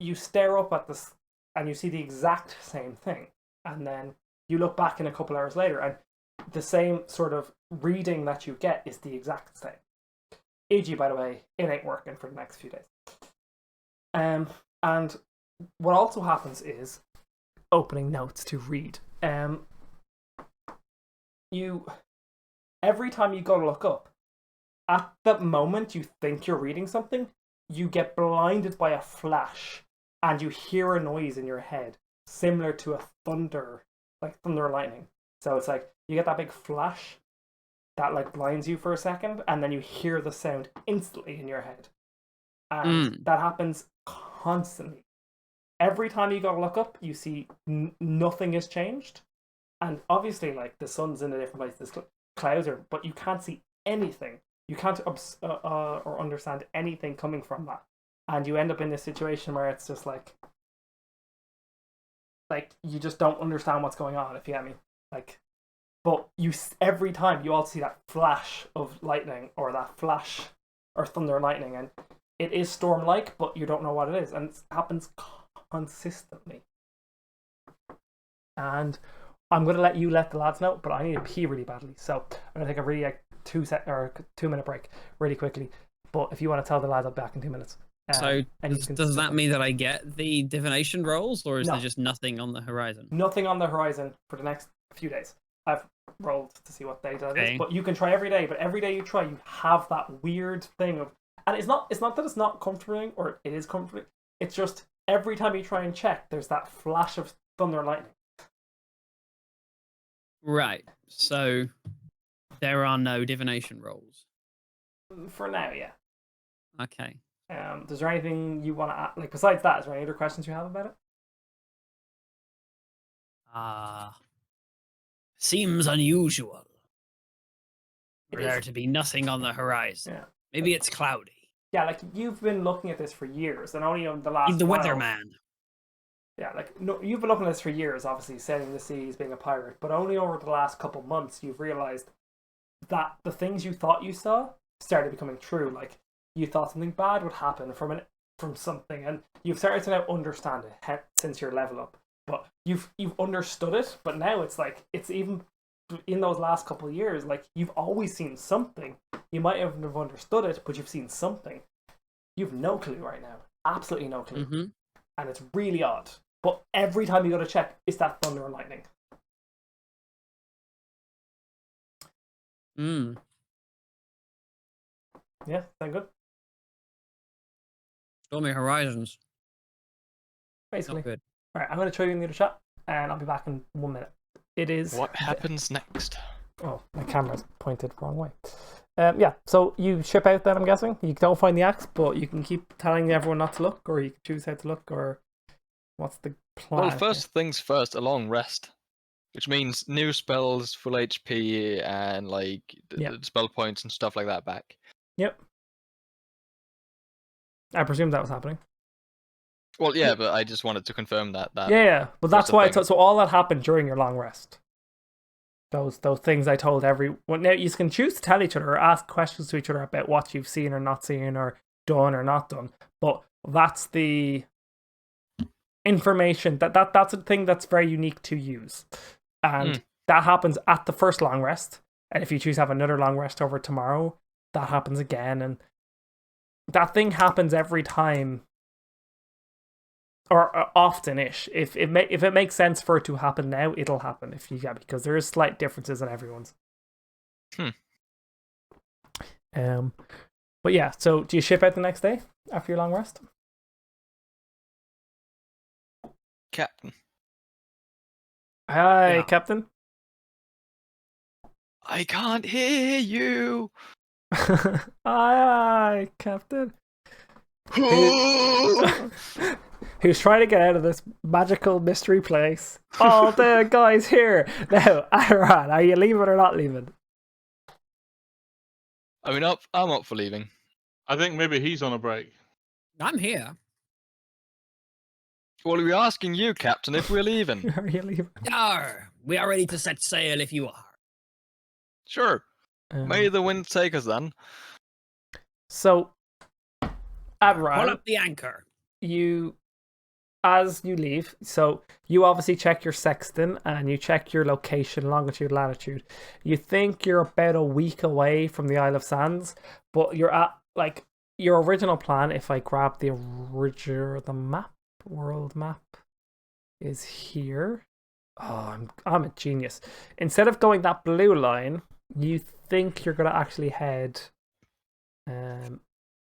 you stare up at this and you see the exact same thing, and then you look back in a couple hours later, and the same sort of reading that you get is the exact same. E.g., by the way, it ain't working for the next few days. And what also happens is opening notes to read. You every time you go to look up, at the moment you think you're reading something, you get blinded by a flash, and you hear a noise in your head similar to a thunder, like thunder or lightning. So it's like you get that big flash that like blinds you for a second, and then you hear the sound instantly in your head, and that happens constantly. Every time you go to look up, you see nothing has changed, and obviously, like the sun's in a different place, there's clouds are, but you can't see anything. You can't or understand anything coming from that, and you end up in this situation where it's just like you just don't understand what's going on. If you get me, like, but you every time you all see that flash of lightning or that flash or thunder and lightning, and it is storm-like, but you don't know what it is, and it happens consistently. And I'm going to let you let the lads know, but I need to pee really badly, so I'm going to take a really 2-minute break really quickly. But if you want to tell the lads, I'll be back in 2 minutes. So does that mean that I get the divination rolls, or is there just nothing on the horizon? Nothing on the horizon for the next few days. I've rolled to see what day that is, but you can try every day. But every day you try, you have that weird thing of, and it's not that it's not comforting, or it is comforting. It's just every time you try and check, there's that flash of thunder and lightning. Right. So there are no divination rolls for now. Yeah. Okay. Is there anything you want to add? Like besides that, is there any other questions you have about it? Seems unusual for there to be nothing on the horizon. Yeah. Maybe it's cloudy. Yeah, like you've been looking at this for years, and only on the last. The weatherman. Yeah, like no, you've been looking at this for years, obviously sailing the seas, being a pirate. But only over the last couple months, you've realized that the things you thought you saw started becoming true. Like you thought something bad would happen from something, and you've started to now understand it since your level up. But you've understood it, but now it's like it's even in those last couple of years, like you've always seen something. You might have never understood it, but you've seen something. You've no clue right now, absolutely no clue, and it's really odd. But every time you go to check, it's that thunder and lightning. Yeah, sound good? Stormy horizons. Basically. Not good. Alright, I'm going to show you in the other chat, and I'll be back in 1 minute. It is... What happens next? Oh, my camera's pointed the wrong way. Yeah, so you ship out then, I'm guessing. You don't find the axe, but you can keep telling everyone not to look, or you can choose how to look, or what's the plan? Well, first things first, a long rest. Which means new spells, full HP, and like spell points and stuff like that back. Yep. I presume that was happening. Well, yeah, but I just wanted to confirm that. Yeah, but that's why. So all that happened during your long rest. Those things I told everyone. Now you can choose to tell each other or ask questions to each other about what you've seen or not seen or done or not done. But that's the information that's a thing that's very unique to use, and that happens at the first long rest. And if you choose to have another long rest over tomorrow, that happens again, and that thing happens every time. Or often-ish. If it makes sense for it to happen now, it'll happen. Because there is slight differences in everyone's. But yeah, so do you ship out the next day after your long rest? Captain. Hi, Captain. I can't hear you. Hi, Captain. Who's trying to get out of this magical mystery place? Oh, the guy's here. Now, Aaron, are you leaving or not leaving? I mean, I'm up for leaving. I think maybe he's on a break. I'm here. Well, we're asking you, Captain, if we're leaving. Are you leaving? Yar, we are ready to set sail if you are. Sure. May the wind take us then. So, Admiral, pull up the anchor. You as you leave, so you obviously check your sextant and you check your location, longitude, latitude. You think you're about a week away from the Isle of Sands, but you're at like your original plan. If I grab the world map is here. Oh, I'm a genius. Instead of going that blue line, you think you're gonna actually head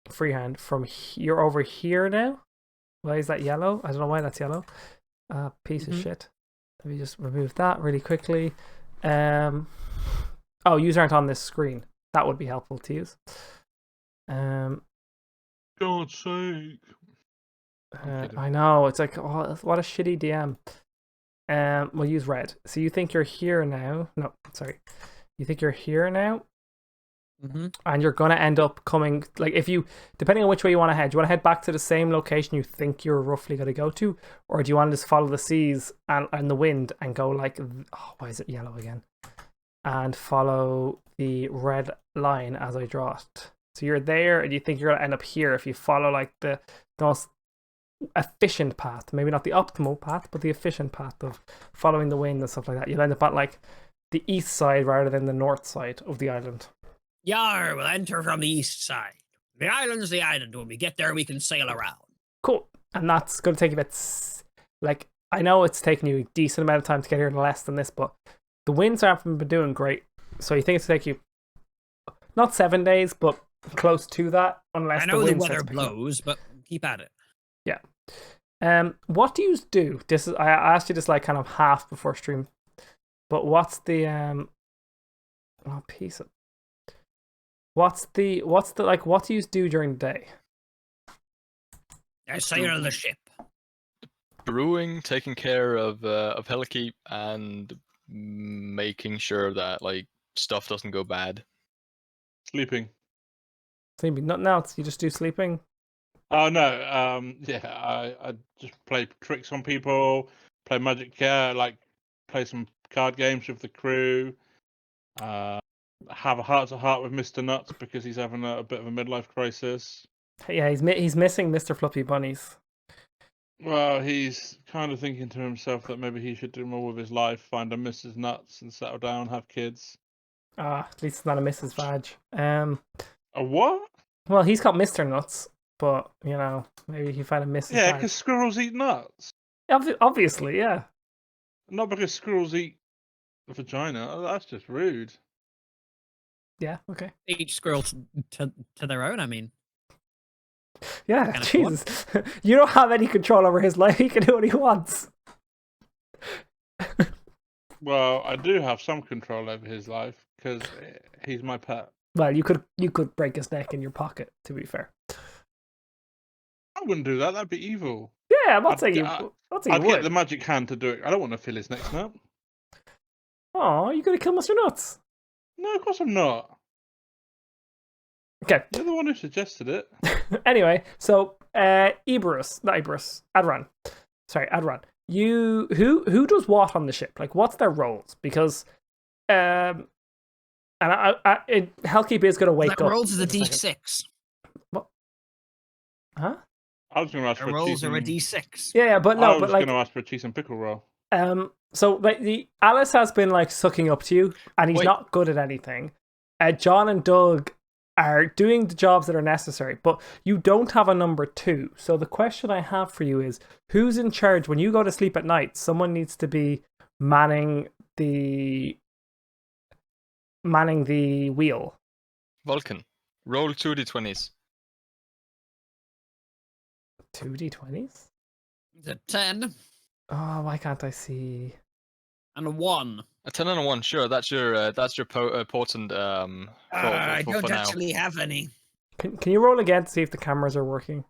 freehand from you're over here now. Why is that yellow? I don't know why that's yellow. Piece of shit. Let me just remove that really quickly. Oh, yous aren't on this screen. That would be helpful to use. God's sake. I know, it's like, oh, what a shitty DM. We'll use red. So you think you're here now? No, sorry. You think you're here now? And you're gonna end up coming, like, if you, depending on which way you want to head, do you want to head back to the same location you think you're roughly gonna go to, or do you want to just follow the seas and the wind and go like, oh, why is it yellow again? And follow the red line as I draw it. So you're there, and you think you're gonna end up here if you follow like the most efficient path, maybe not the optimal path, but the efficient path of following the wind and stuff like that. You'll end up at like the east side rather than the north side of the island. Yar, we'll enter from the east side. The island's the island. When we get there, we can sail around. Cool. And that's going to take you about, like, I know it's taken you a decent amount of time to get here, less than this, but the winds haven't been doing great. So you think it's take you, not 7 days, but close to that, unless I know the the weather blows, blows, but keep at it. Yeah. What do you do? This is, I asked you this like kind of half before stream, but what's the piece of, What's the like? What do you do during the day? I sail the ship. Brewing, taking care of Hellkeep, and making sure that like stuff doesn't go bad. Sleeping. Sleeping. Nothing else. You just do sleeping. Oh no. I just play tricks on people. Play Magic, like play some card games with the crew. Have a heart-to-heart with Mr. Nuts because he's having a bit of a midlife crisis. Yeah, he's missing Mr. Fluffy Bunnies. Well, he's kind of thinking to himself that maybe he should do more with his life, find a Mrs. Nuts and settle down, have kids. At least it's not a Mrs. Vag. A what? Well, he's got Mr. Nuts, but you know, maybe he find a Mrs. Yeah, Vag. because squirrels eat nuts. Obviously, yeah. Not because squirrels eat a vagina. That's just rude. Yeah. Okay. Each squirrel to their own. I mean. Yeah, Kind of Jesus. You don't have any control over his life. He can do what he wants. Well, I do have some control over his life because he's my pet. Well, you could break his neck in your pocket, to be fair. I wouldn't do that. That'd be evil. Yeah, I'm not saying you I'd would. get the magic hand to do it. I don't want to feel his neck snap. Oh, you're gonna kill Mr. Nuts. No, of course I'm not. Okay. You're the one who suggested it. Anyway, so Adran. Sorry, Adran. Who does what on the ship? Like, what's their roles? Because and Hellkeep is gonna wake up. Rolls is a D6. What? Huh? I was going to ask for rolls cheese are a and... D6. Yeah, but no, I was but like going to ask for a cheese and pickle roll. So like the Alice has been like sucking up to you, and he's not good at anything. John and Doug are doing the jobs that are necessary, but you don't have a number 2. So the question I have for you is, who's in charge when you go to sleep at night? Someone needs to be manning the wheel. Vulcan, roll 2d20s. 2d20s? It's a 10 Oh, why can't I see? and a 1. A 10 and a 1, sure. That's your potent. I for don't now. actually have any. Can you roll again to see if the cameras are working?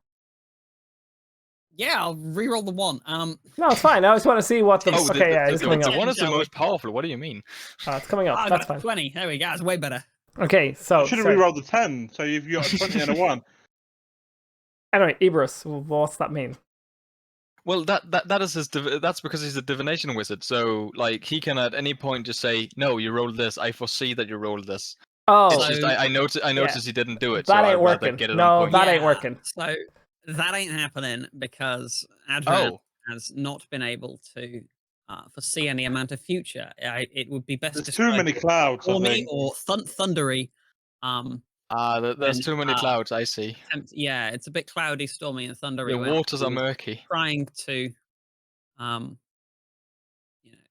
Yeah, I'll re-roll the 1. No, it's fine. I just want to see what the. Oh, Okay, yeah, it's coming the up. one is the Shall we? most powerful. What do you mean? It's coming up. I That's got fine. 20. There we go. It's way better. Okay, so. You should have re-rolled the 10, so you've got a 20 and a 1. Anyway, Ibris, what's that mean? Well, that is his. That's because he's a divination wizard. So, like, he can at any point just say, "No, you rolled this. I foresee that you rolled this." Oh, It's just I noticed he didn't do it. that so ain't I'd rather working. Get it No, on point. that ain't working. So that ain't happening because Oh, has not been able to foresee any amount of future. It would be best There's too described many as clouds, I stormy think. or thundery. There's when, too many clouds. I see. Yeah, it's a bit cloudy, stormy, and thundery. Your when waters are he was murky. Trying to,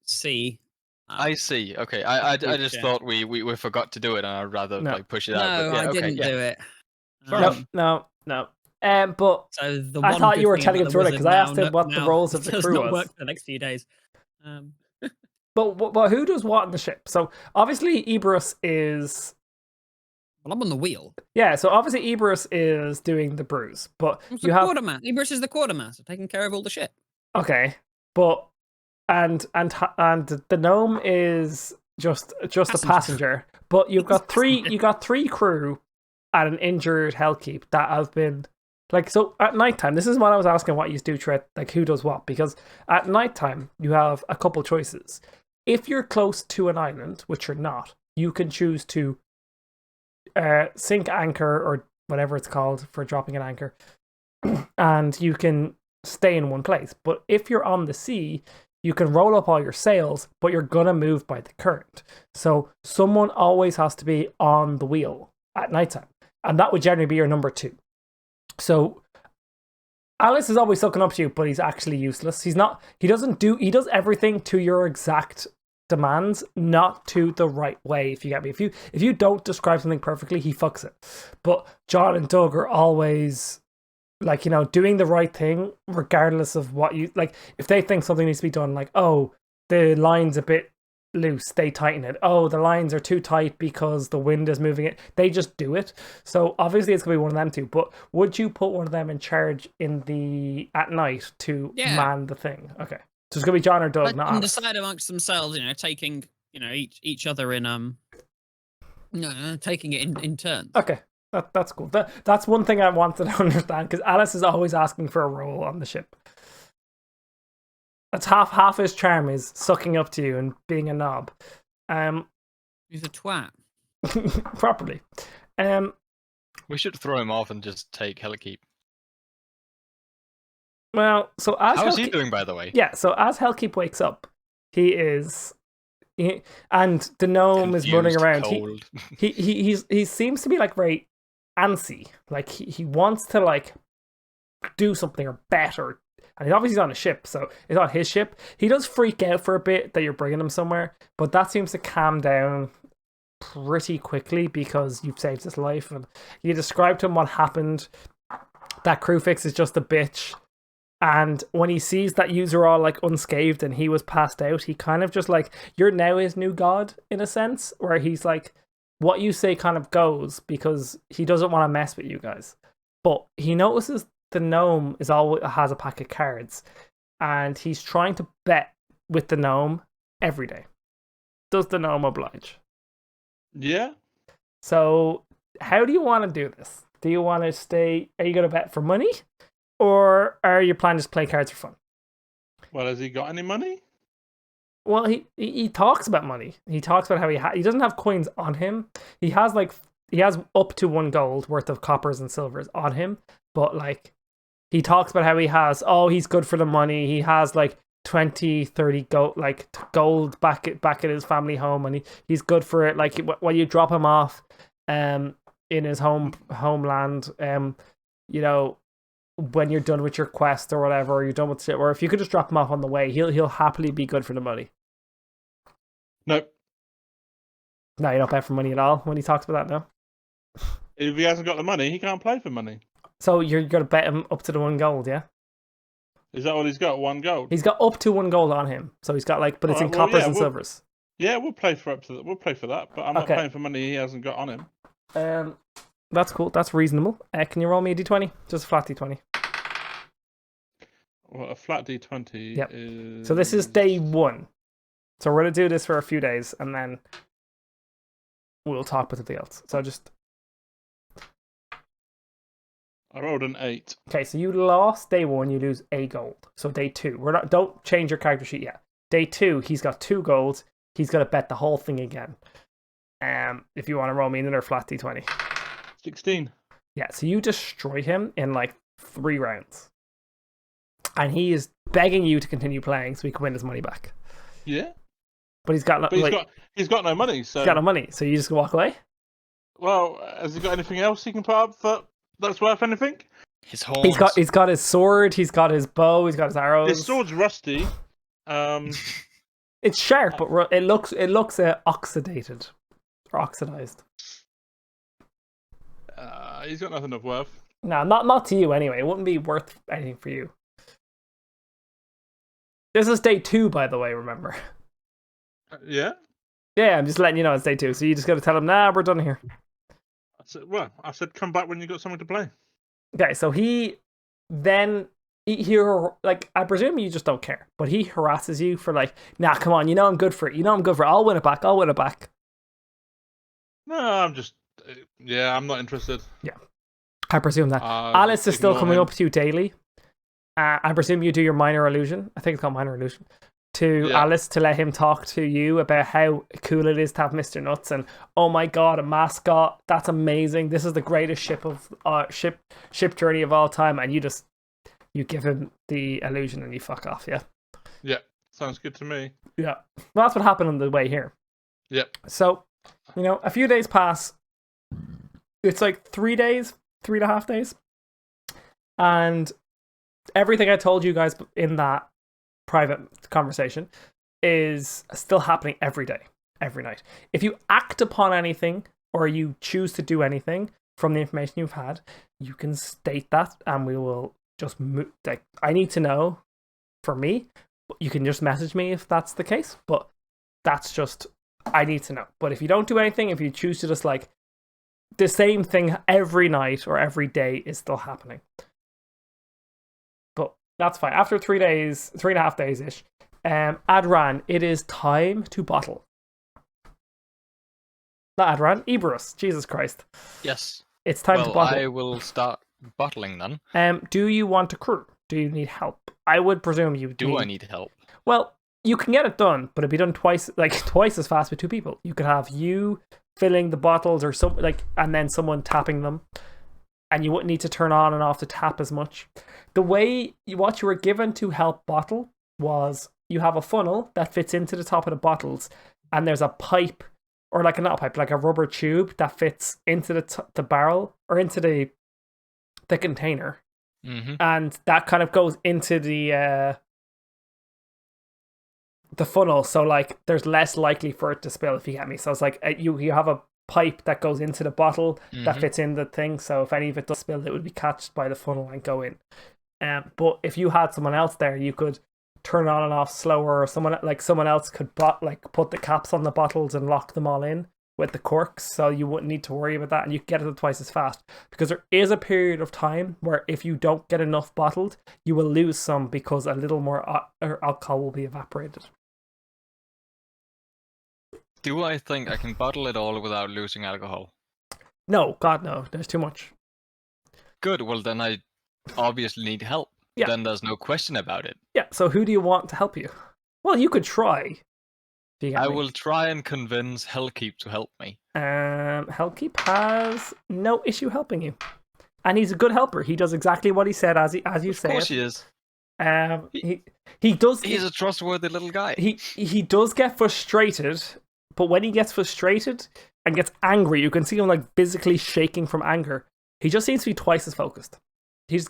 see. I see. Okay, I just future. thought we forgot to do it, and I'd rather No. like push it out. But No, yeah, I okay, didn't yeah. do it. Fair No, enough. no. But So the I one thought good you were thing telling about him the through it wizard because I asked him what the now roles of the does crew not was. work for the next few days. But who does what on the ship? So obviously Eberus is. Well, I'm on the wheel. Yeah, so obviously Eberus is doing the brews, but It's you the have quartermaster. Eberus is the quartermaster, taking care of all the shit. okay, but and the gnome is just a passenger. But you've got three crew and an injured Hellkeep that have been like so at nighttime. This is what I was asking what you do throughout, like who does what, because at nighttime you have a couple choices. If you're close to an island, which you're not, you can choose to sink anchor or whatever it's called for dropping an anchor, and you can stay in one place. But if you're on the sea, you can roll up all your sails, but you're gonna move by the current. So someone always has to be on the wheel at nighttime, and that would generally be your number 2. So Alice is always sucking up to you, but he's actually useless. He does everything to your exact demands, not to the right way, if you get me. If you don't describe something perfectly, he fucks it. But John and Doug are always like, doing the right thing regardless of what you like. If they think something needs to be done, like, oh, the line's a bit loose, they tighten it. Oh, the lines are too tight because the wind is moving it. They just do it. So obviously it's gonna be one of them two. But would you put one of them in charge at night to man the thing? Okay. So it's gonna be John or Doug, Let not them Alice. decide amongst themselves, taking, each other in taking it in turns. Okay. That's cool. That's one thing I wanted to understand, because Alice is always asking for a role on the ship. That's half his charm is sucking up to you and being a knob. He's a twat. Properly. We should throw him off and just take Hellkeep. Well, so as How's he doing, by the way? Yeah, so as Hellkeep wakes up, and the gnome is running around. Cold. He seems to be like very antsy. Like he wants to like do something or bet, or and obviously he's on a ship, so it's not his ship. He does freak out for a bit that you're bringing him somewhere, but that seems to calm down pretty quickly because you've saved his life. And you described to him what happened. That crew fix is just a bitch. And when he sees that you are all like unscathed and he was passed out, he kind of just like, you're now his new god in a sense, where he's like, what you say kind of goes, because he doesn't want to mess with you guys. But he notices the gnome has a pack of cards, and he's trying to bet with the gnome every day. Does the gnome oblige? Yeah. So how do you want to do this? Do you want to stay? Are you going to bet for money? Or are you planning to play cards for fun? Well, has he got any money? Well, he talks about money. He talks about how he doesn't have coins on him. He has up to 1 gold worth of coppers and silvers on him, but like he talks about how he's good for the money. He has like 20, 30 gold back at his family home, and he's good for it. Like when you drop him off in his homeland, when you're done with your quest or whatever, or you're done with shit, or if you could just drop him off on the way, he'll happily be good for the money. Nope. No, you don't bet for money at all when he talks about that, no? If he hasn't got the money, he can't play for money. So you're going to bet him up to the 1 gold, yeah? Is that all he's got? 1 gold? He's got up to 1 gold on him. So he's got but it's in coppers and silvers. Yeah, we'll play for We'll play for that, but I'm not playing for money he hasn't got on him. That's cool. That's reasonable. Can you roll me a d20? Just a flat d20. Well, a flat d20 Yep. is... So this is day 1. So we're going to do this for a few days, and then we'll talk about something else. So just... I rolled an 8. Okay, so you lost day 1, you lose a gold. So day 2, don't change your character sheet yet. Day 2, he's got 2 golds. He's got to bet the whole thing again. If you want to roll me another flat d20. 16. Yeah, so you destroy him in like 3 rounds. And he is begging you to continue playing so he can win his money back. Yeah. But he's got no, But he's got no money, so he's got no money, so you just walk away. well, has he got anything else he can put up that's worth anything? His horns. He's got his sword, he's got his bow, he's got his arrows. His sword's rusty. It's sharp, but it looks oxidated or oxidized. He's got nothing of worth. No, not to you anyway. It wouldn't be worth anything for you. This is day 2, by the way. Remember? Yeah. Yeah, I'm just letting you know it's day 2. So you just got to tell him, nah, we're done here. I said come back when you got something to play. Okay, so he then like, I presume you just don't care, but he harasses you for like, nah, come on, you know I'm good for it. I'll win it back. No, I'm not interested. Yeah, I presume that. Alice is still coming up to you daily. I presume you do your minor illusion. I think it's called minor illusion. To Alice to let him talk to you about how cool it is to have Mr. Nuts and oh my god, a mascot, that's amazing. This is the greatest ship journey of all time, and you give him the illusion and you fuck off. Yeah, sounds good to me. Yeah, well, that's what happened on the way here. Yep. So, a few days pass. It's like 3.5 days, and everything I told you guys in that private conversation is still happening every day, every night. If you act upon anything or you choose to do anything from the information you've had, you can state that and we will just move. Like, I need to know for me. You can just message me if that's the case, but that's just, I need to know. But if you don't do anything, if you choose to just like the same thing every night or every day is still happening. That's fine. After 3.5 days ish, Adran, it is time to bottle. Not Adran, Eberus. Jesus Christ. Yes. It's time to bottle. I will start bottling then. Do you want a crew? Do you need help? I would presume you do. I need help? Well, you can get it done, but it'd be done twice as fast with 2 people. You could have you filling the bottles or something and then someone tapping them. And you wouldn't need to turn on and off the tap as much. What you were given to help bottle was you have a funnel that fits into the top of the bottles, and there's a pipe, or like not a pipe, like a rubber tube that fits into the barrel or into the container, and that kind of goes into the funnel. So like, there's less likely for it to spill, if you get me. So it's like you have a pipe that goes into the bottle that fits in the thing, so if any of it does spill, it would be catched by the funnel and go in. But if you had someone else there, you could turn on and off slower, or someone else could put the caps on the bottles and lock them all in with the corks, so you wouldn't need to worry about that, and you get it twice as fast. Because there is a period of time where if you don't get enough bottled, you will lose some because a little more alcohol will be evaporated. Do I think I can bottle it all without losing alcohol? No, God, no. There's too much. Good, well then I obviously need help. Yeah. Then there's no question about it. Yeah, so who do you want to help you? Well, you could try. I will try and convince Hellkeep to help me. Hellkeep has no issue helping you. And he's a good helper. He does exactly what he said as you say. Of course he is. He does. He's a trustworthy little guy. He does get frustrated, but when he gets frustrated and gets angry, you can see him like physically shaking from anger. He just seems to be twice as focused. He's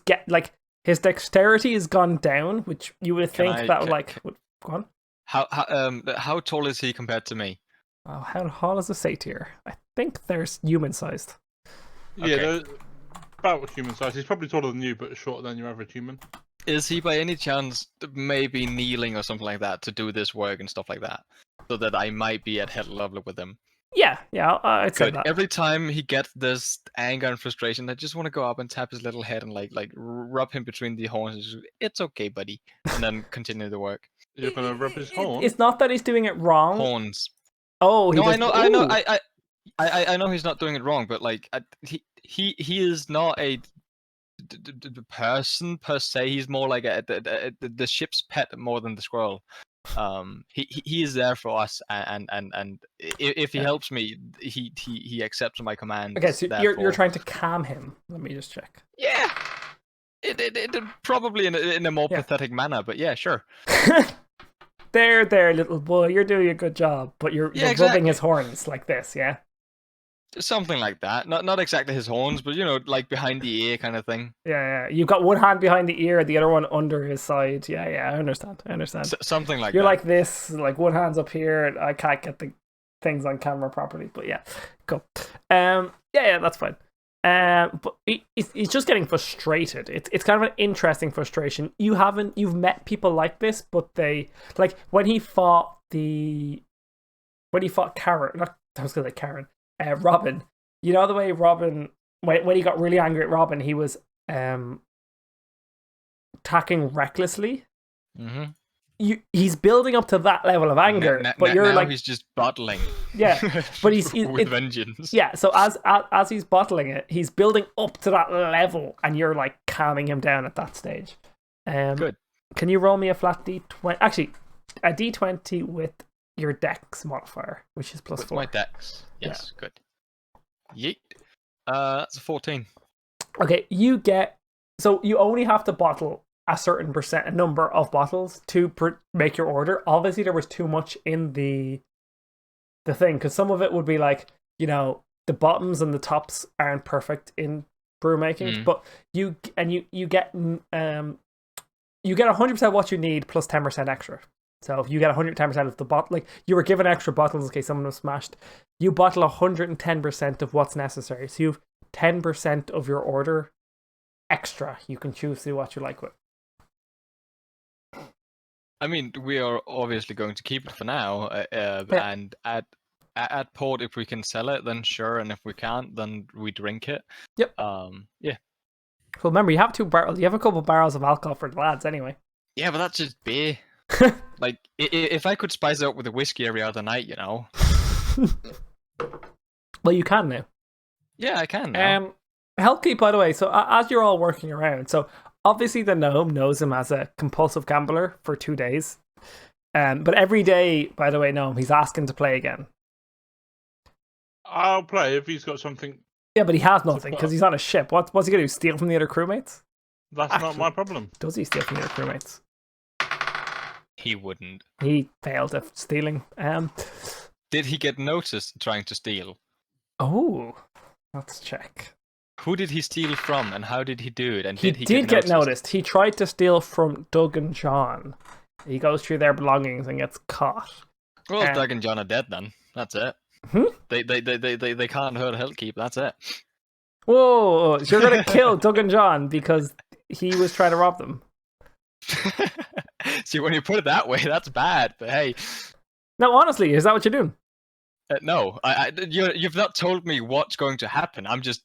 his dexterity has gone down, which you would think would go on. How tall is he compared to me? Oh, how tall is a satyr? I think they're human sized. Yeah, they're about human sized. He's probably taller than you, but shorter than your average human. Is he by any chance maybe kneeling or something like that to do this work and stuff like that, so that I might be at head level with him? Yeah, I'd say that. Every time he gets this anger and frustration, I just want to go up and tap his little head and like rub him between the horns. And just, it's okay, buddy, and then continue the work. You're gonna rub his horn? It's not that he's doing it wrong. Horns. Oh, I know. I know he's not doing it wrong, but like he is not a person per se. He's more like the ship's pet more than the squirrel. He is there for us, and if he helps me, he accepts my command. Okay, so you're trying to calm him. Let me just check. Yeah, It probably in a more pathetic manner, but yeah, sure. There, little boy, you're doing a good job, but you're rubbing his horns like this, yeah? Something like that. Not exactly his horns, but like behind the ear kind of thing. Yeah. You've got one hand behind the ear, the other one under his side. Yeah, I understand. Something like you're that. like this, like one hand's up here. I can't get the things on camera properly, but yeah, cool. Yeah, that's fine. But he's just getting frustrated. It's kind of an interesting frustration. You've met people like this, but they like when he fought Karen. I was gonna say Karen. Robin. You know the way Robin when he got really angry at Robin, he was attacking recklessly. Mm-hmm. He's building up to that level of anger, but you're now like he's just bottling. Yeah, but he's with vengeance. Yeah, so as he's bottling it, he's building up to that level, and you're like calming him down at that stage. Good. Can you roll me a flat D20? Actually, a D20 with your Dex modifier, which is +4. My Dex. Yes, good. Yeet. That's a 14. Okay, you only have to bottle a certain a number of bottles to make your order. Obviously, there was too much in the thing, because some of it would be like, the bottoms and the tops aren't perfect in brew making, but you get 100% what you need plus 10% extra. So if you get 110% of the bottle, like you were given extra bottles in case someone was smashed, you bottle 110% of what's necessary. So you have 10% of your order extra. You can choose to do what you like with. I mean, we are obviously going to keep it for now, and at port, if we can sell it, then sure, and if we can't, then we drink it. Yep. Yeah. Well, remember, you have 2 barrels. You have a couple of barrels of alcohol for the lads, anyway. Yeah, but that's just beer. Like, if I could spice it up with a whiskey every other night, Well, you can now. Yeah, I can now. Hellkeep, by the way, so as you're all working around, so obviously the gnome knows him as a compulsive gambler for 2 days. But every day, by the way, gnome, he's asking to play again. I'll play if he's got something. Yeah, but he has nothing because he's on a ship. What's he going to do? Steal from the other crewmates? That's not my problem. Does he steal from the other crewmates? He wouldn't. He failed at stealing. Did he get noticed trying to steal? Oh, let's check. Who did he steal from, and how did he do it? And he did get noticed. He tried to steal from Doug and John. He goes through their belongings and gets caught. Well, Doug and John are dead then. That's it. They can't hurt Hellkeep. That's it. Whoa! So you're gonna kill Doug and John because he was trying to rob them. See, when you put it that way, that's bad. But hey. No, honestly, is that what you're doing? No, you've not told me what's going to happen. I'm just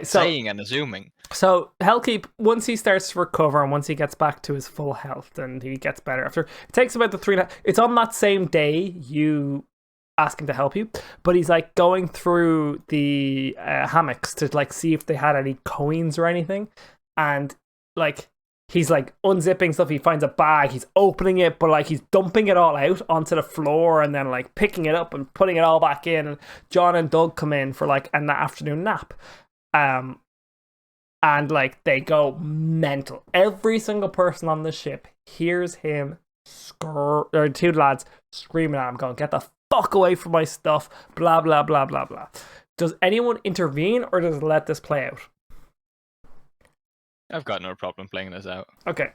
saying and assuming. So Hellkeep, once he starts to recover and once he gets back to his full health and he gets better after, it takes about the 3.5. It's on that same day you ask him to help you, but he's like going through the hammocks to like see if they had any coins or anything, and like he's like unzipping stuff. He finds a bag, he's opening it, but like he's dumping it all out onto the floor and then like picking it up and putting it all back in. And John and Doug come in for like an afternoon nap, and like they go mental. Every single person on the ship hears him or 2 lads screaming at him, going, "Get the fuck away from my stuff, blah blah blah blah blah." Does anyone intervene or does it let this play out? I've got no problem playing this out. Okay.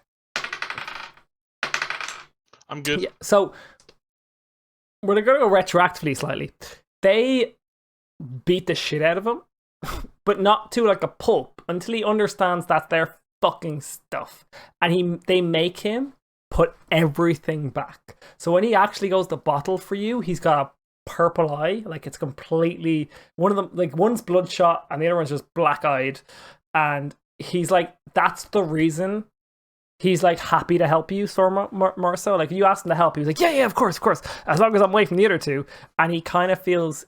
I'm good. Yeah, so we're going to go retroactively slightly. They beat the shit out of him, but not to like a pulp until he understands that they're fucking stuff. And they make him put everything back. So when he actually goes to bottle for you, he's got a purple eye. Like it's completely... One of them, like one's bloodshot and the other one's just black-eyed. And he's like, that's the reason he's like happy to help you, more so. Like you asked him to help, he was like, yeah, of course, as long as I'm away from the other 2. And he kind of feels